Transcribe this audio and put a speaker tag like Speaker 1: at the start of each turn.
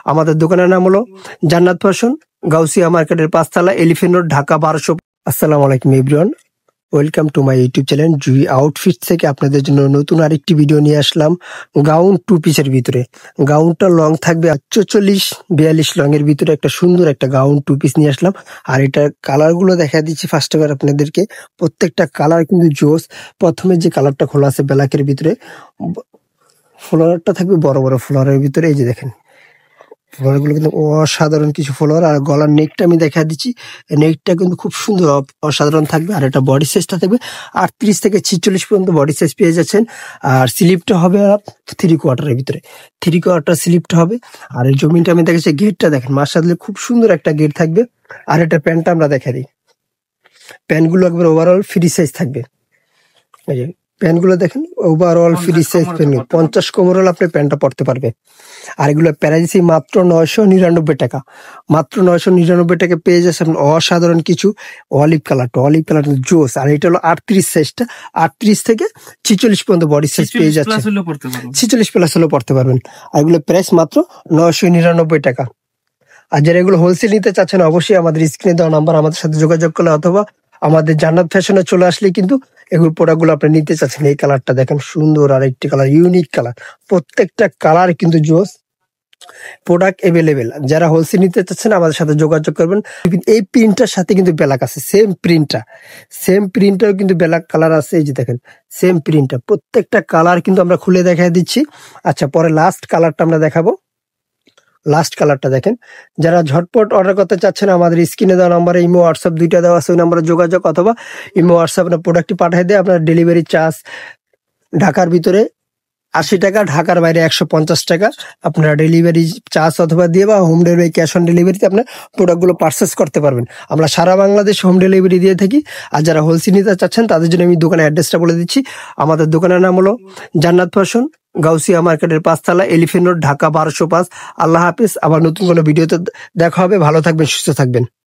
Speaker 1: আমাদের দোকানের নাম হলো জান্নাত ফ্যাশন, গাউসিয়া মার্কেটের ৫ তলা, এলিফ্যান্ট রোড, ঢাকা ১২০০। আসসালামু আলাইকুম everyone, welcome to my YouTube channel Jui outfit থেকে আপনাদের জন্য নতুন আরেকটি ভিডিও নিয়ে আসলাম। গাউন 2 পিসের ভিতরে গাউনটা লং থাকবে ৪৪-৪২ লং এর ভিতরে একটা সুন্দর একটা গাউন 2 পিস নিয়ে আসলাম। আর এটার কালারগুলো দেখা দিচ্ছি ফার্স্ট এবার আপনাদেরকে। প্রত্যেকটা কালার কিন্তু জোস। প্রথমে যে কালারটা খোলা আছে ব্ল্যাকের ভিতরে, ফ্লোয়ারটা থাকবে বড় বড় ফ্লোয়ারের ভিতরে। এই যে দেখেন ফ্লোয়ারগুলো কিন্তু অসাধারণ কিছু ফ্লোয়ার। আর গলার নেকটা আমি দেখা দিচ্ছি, নেকটা কিন্তু খুব সুন্দর অসাধারণ থাকবে। আর এটা বডি সাইজটা থাকবে ৩৮ থেকে ৪৬ পর্যন্ত বডি সাইজ পেয়ে যাচ্ছেন। আর স্লিপটা হবে 3/4 ভিতরে, 3/4 স্লিপটা হবে। আর এই জমিনটা আমি দেখেছি, গেটটা দেখেন মাশাআল্লাহ খুব সুন্দর একটা গেট থাকবে। আর এটা প্যান্টটা আমরা দেখা দিই, প্যান্টগুলো একবার ওভারঅল ফ্রি সাইজ থাকবে। এই যে প্যান্টগুলো দেখেন ওভারঅল ফ্রি সাইজ প্যান্ট, 50 কোমরল আপনি প্যান্টটা পরতে পারবে। আর এগুলো প্রাইস মাত্র ৯৯৯ টাকা, মাত্র ৯৯৯ টাকা পেয়ে যাচ্ছেন অসাধারণ কিছু অলিভ কালার জোস। আর এটা হলো ৩৮ সাইজটা, ৩৮ থেকে ৪৬ পর্যন্ত বডি সাইজ পেয়ে যাচ্ছে, ৪৬ প্লাস হলেও পড়তে পারবেন। আর এগুলো প্রাইস মাত্র ৯৯৯ টাকা। আর যারা এগুলো হোলসেল নিতে চাচ্ছেন অবশ্যই আমাদের স্ক্রিনে দেওয়া নাম্বার আমাদের সাথে যোগাযোগ করলে অথবা আমাদের জান্নাত ফ্যাশনে চলে আসলে কিন্তু এগুলো প্রোডাক্টগুলো আপনি নিতে চাচ্ছেন। এই কালারটা দেখেন সুন্দর, আর একটি কালার ইউনিক কালার, প্রত্যেকটা কালার কিন্তু জোস। প্রোডাক্ট এভেলেবেল, যারা হোলসেল নিতে চাচ্ছেন আমাদের সাথে যোগাযোগ করবেন। এই প্রিন্টটার সাথে কিন্তু ব্ল্যাক আছে, সেম প্রিন্টার কিন্তু ব্ল্যাক কালার আছে। এই যে দেখেন সেম প্রিন্টার, প্রত্যেকটা কালার কিন্তু আমরা খুলে দেখা দিচ্ছি। আচ্ছা, পরে লাস্ট কালারটা আমরা দেখাবো। লাস্ট কালারটা দেখেন, যারা ঝটপট অর্ডার করতে চাচ্ছেন আমাদের স্ক্রিনে দেওয়া নাম্বারে ইমো হোয়াটসঅ্যাপ দুইটা দেওয়া আছে, ওই নাম্বারে যোগাযোগ অথবা ইমো হোয়াটসঅ্যাপ আপনার প্রোডাক্টটি পাঠিয়ে দেয়। আপনার ডেলিভারি চার্জ ঢাকার ভিতরে ৮০ টাকা, ঢাকার বাইরে ১৫০ টাকা আপনারা ডেলিভারি চার্জ অথবা দিয়ে বা হোম ডেলিভারি ক্যাশ অন ডেলিভারিতে আপনার প্রোডাক্টগুলো পারচেস করতে পারবেন। আমরা সারা বাংলাদেশ হোম ডেলিভারি দিয়ে থাকি। আর যারা হোলসেল নিতে চাচ্ছেন তাদের জন্য আমি দোকানের অ্যাড্রেসটা বলে দিচ্ছি। আমাদের দোকানের নাম হলো জান্নাত ফ্যাশন, গাউসিয়া মার্কেটের ৫ তলা, এলিফ্যান্ট রোড, ঢাকা ১২০৫। আল্লাহ হাফিজ। আবার নতুন কোনো ভিডিওতে দেখা হবে। ভালো থাকবেন, সুস্থ থাকবেন।